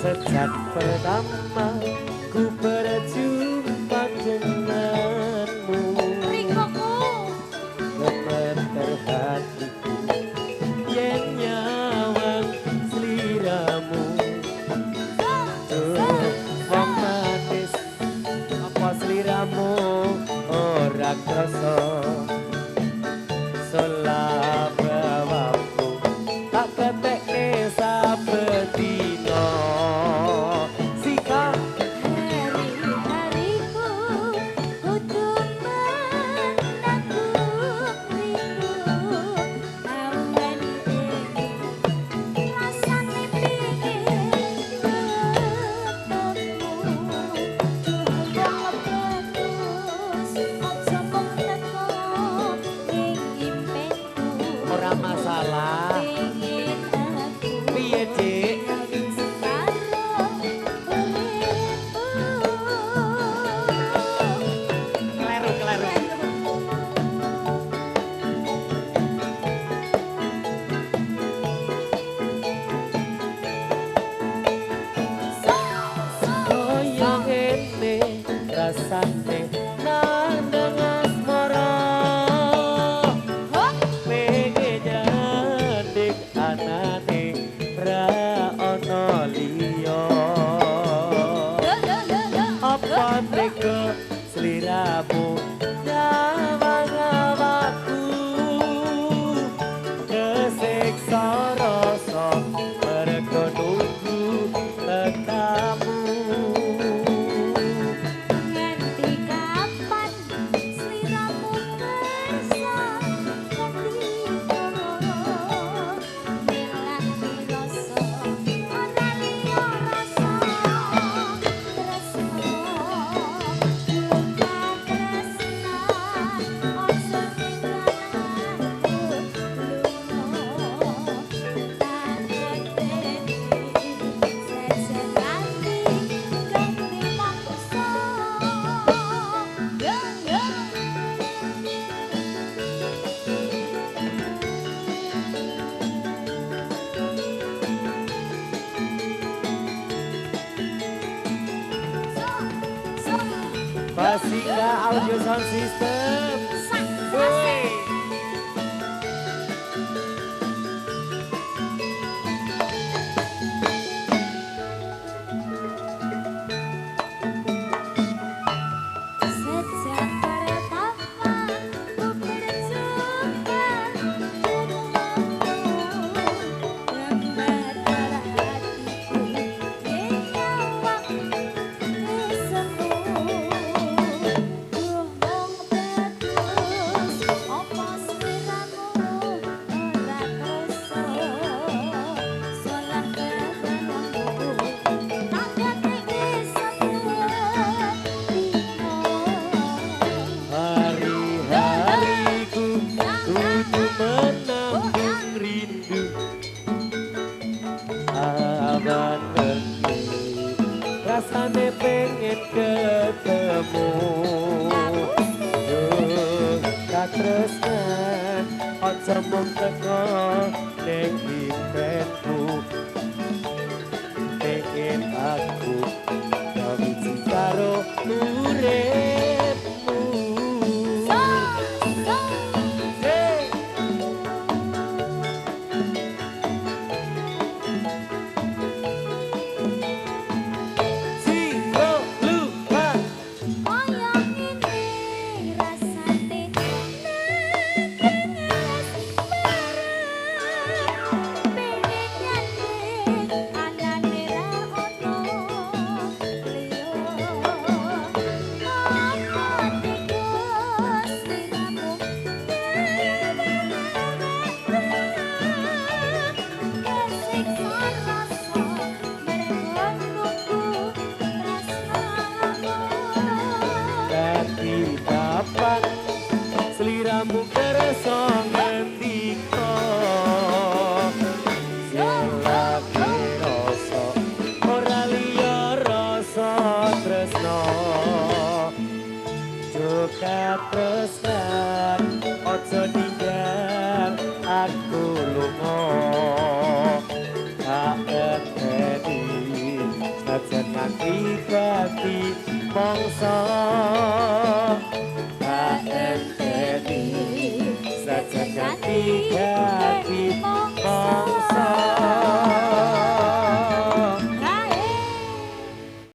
Sejak pertama ku berjumpa denganmu, gemeter hatiku yen nyawang sliramu. Wong manis apa sliramu ora krasa, selabawamu tak ketekne saben dina. Sikap hari-hariku untuk menanggung rindu, awan ini rasane pingin ketemu. Wong bagus aja mung teko ning impenku, ora masalah. pingin aku Piye, Dik? Kleru. Koyo ngene rasane nandang asmara, pengen nyanding anane ra ono liya. Apa tega sliramu nyawang awakku, kesiksa rasa mergo nunggu tekamu. Nganti kapan sliramu kersa nganti karo nilati rasa ora liya rasa tresno buka tresna ojo ninggalku lunga tak ngerteni sejengati ganti maksa Basika Audio Sound System. Woi. Sejak pertama ku berjumpa denganmu, gemetar hatiku nyawang semu. Wong bagus apa sliramu ora krasa, salah kebenamu tak ketekne saben dina. Hari-hariku untuk menanggung rindu, awan ini rasane pengen ketemu. Katresnan aja mung teko ning impenku, pengen aku nyawiji karo uripmu. Hey! Siro lupa Kaya ngene rasane nang asmara, pengen nyanding anane ra ono liya. Apa tikus sliramu nyawang awakku, kesiksa rasa mergo nunggu tresnamu. Tapi kapan sliramu kersa ngendika, sing lagi rasa ora liya rasa tresno. Juga tresnan aja ninggal aku lunga, tak eteni pribadi mongso HNTI saja ganti